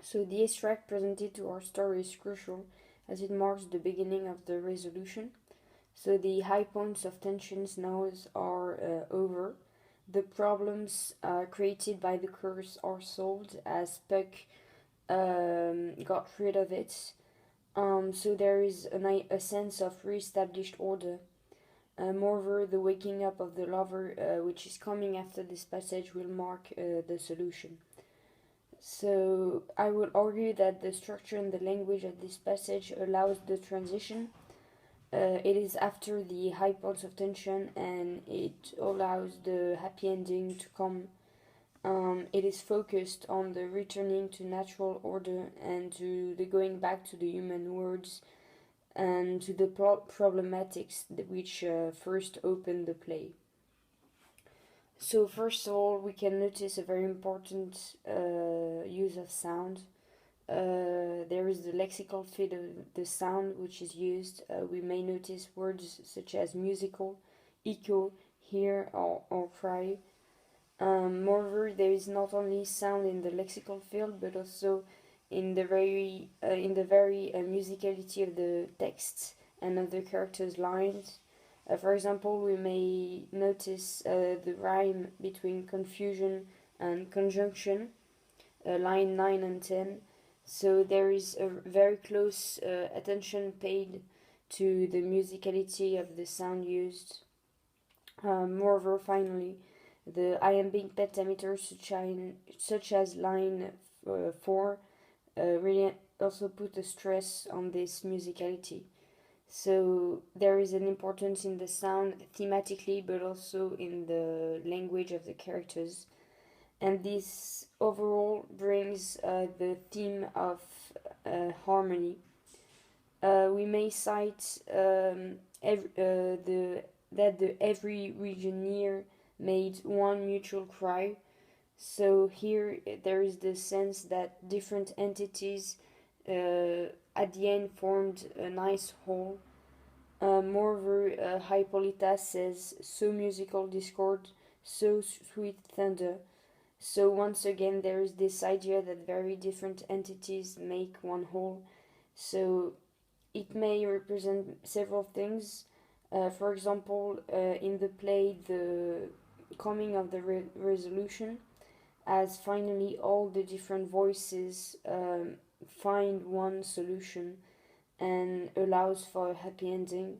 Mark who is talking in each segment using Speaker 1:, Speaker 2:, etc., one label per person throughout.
Speaker 1: So the extract presented to our story is crucial as it marks the beginning of the resolution. So the high points of tensions now are over. The problems created by the curse are solved as Puck got rid of it. So there is a sense of re-established order. Moreover, the waking up of the lover, which is coming after this passage, will mark the solution. So I will argue that the structure and the language of this passage allows the transition. It is after the high points of tension and it allows the happy ending to come. It is focused on the returning to natural order and to the going back to the human words and to the problematics which first opened the play. So first of all, we can notice a very important use of sound. There is the lexical fit of the sound which is used. We may notice words such as musical, echo, hear, or cry. Moreover, there is not only sound in the lexical field, but also in the very musicality of the text and of the characters' lines. For example, we may notice the rhyme between confusion and conjunction, line 9 and 10. So there is a very close attention paid to the musicality of the sound used. Moreover, finally, the iambic pentameter, such as line 4, really also put a stress on this musicality. So there is an importance in the sound thematically, but also in the language of the characters. And this overall brings the theme of harmony. We may cite the every regioneer made one mutual cry. So here there is the sense that different entities at the end formed a nice whole. Moreover, Hippolyta says, so musical discord, so sweet thunder. So once again, there is this idea that very different entities make one whole. So it may represent several things. For example, in the play, the coming of the resolution, as finally all the different voices find one solution and allows for a happy ending.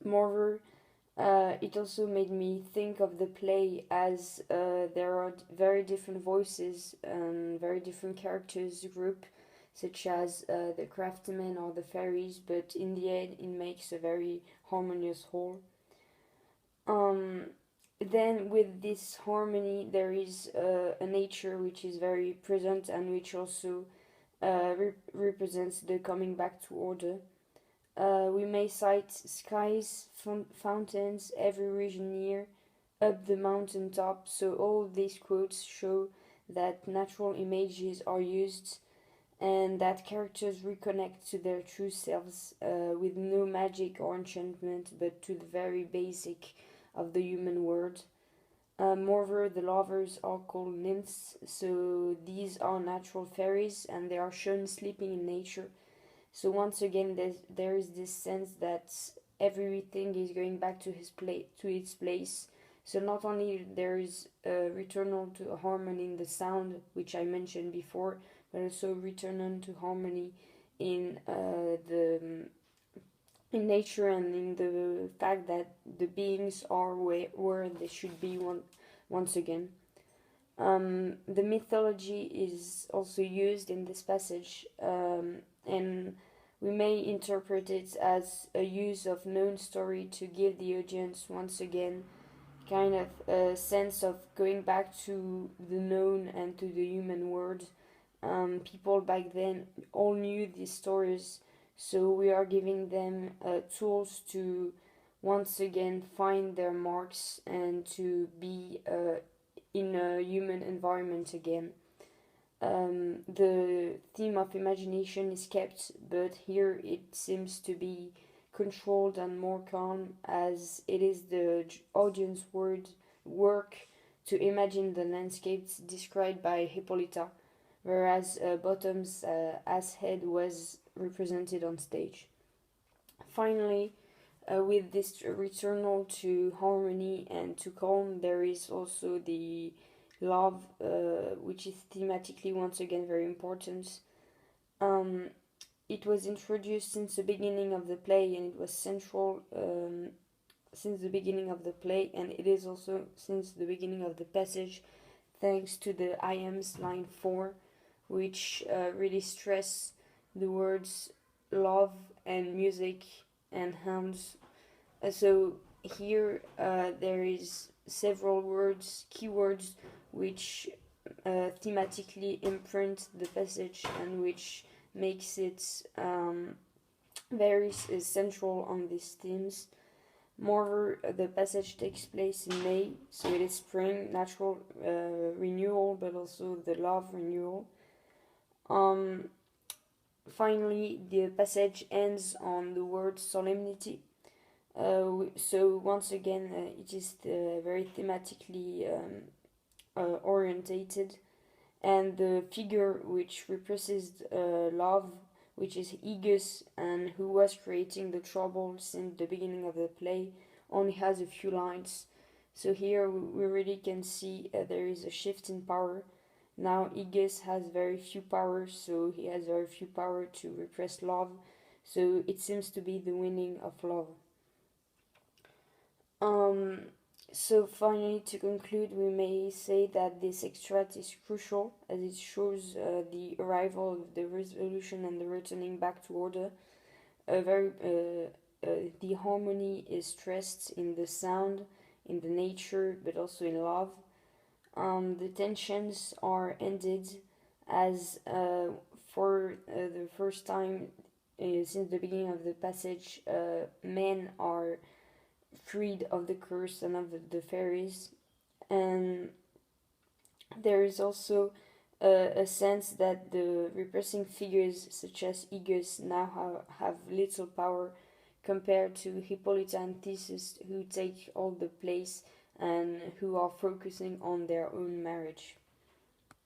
Speaker 1: Moreover, it also made me think of the play as there are very different voices and very different characters group, such as the craftsmen or the fairies, but in the end it makes a very harmonious whole. Then with this harmony there is a nature which is very present and which also represents the coming back to order. We may cite skies, fountains, every region near, up the mountain top. So all these quotes show that natural images are used and that characters reconnect to their true selves with no magic or enchantment, but to the very basic of the human world. Moreover, the lovers are called nymphs, so these are natural fairies and they are shown sleeping in nature. So once again, there is this sense that everything is going back to its place. So not only there is a return to harmony in the sound, which I mentioned before, but also return to harmony in the in nature and in the fact that the beings are where they should be once again. The mythology is also used in this passage, and we may interpret it as a use of known story to give the audience once again kind of a sense of going back to the known and to the human world. People back then all knew these stories, so we are giving them tools to once again find their marks and to be in a human environment again. The theme of imagination is kept, but here it seems to be controlled and more calm, as it is the audience work to imagine the landscapes described by Hippolyta. whereas Bottom's ass head was represented on stage. Finally, with this returnal to harmony and to calm, there is also the love, which is thematically once again very important. Um, it was introduced since the beginning of the play, and it was central since the beginning of the play, and it is also since the beginning of the passage, thanks to the iams line 4, which really stress the words love and music and hounds. So here there is several words, keywords, which thematically imprint the passage and which makes it very central on these themes. Moreover, the passage takes place in May, so it is spring, natural renewal, but also the love renewal. Um, Finally, the passage ends on the word solemnity. So once again, it is very thematically orientated, and the figure which represents love, which is Aegus, and who was creating the trouble since the beginning of the play, only has a few lines. So here we really can see there is a shift in power. Now Aegus has very few powers, so he has very few power to repress love. So it seems to be the winning of love. Um, so finally, to conclude, we may say that this extract is crucial as it shows the arrival of the resolution and the returning back to order. The harmony is stressed in the sound, in the nature, but also in love. The tensions are ended as for the first time since the beginning of the passage, men are freed of the curse and of the fairies, and there is also a sense that the repressing figures such as Aegus now have little power compared to Hippolyta and Theseus, who take all the place and who are focusing on their own marriage.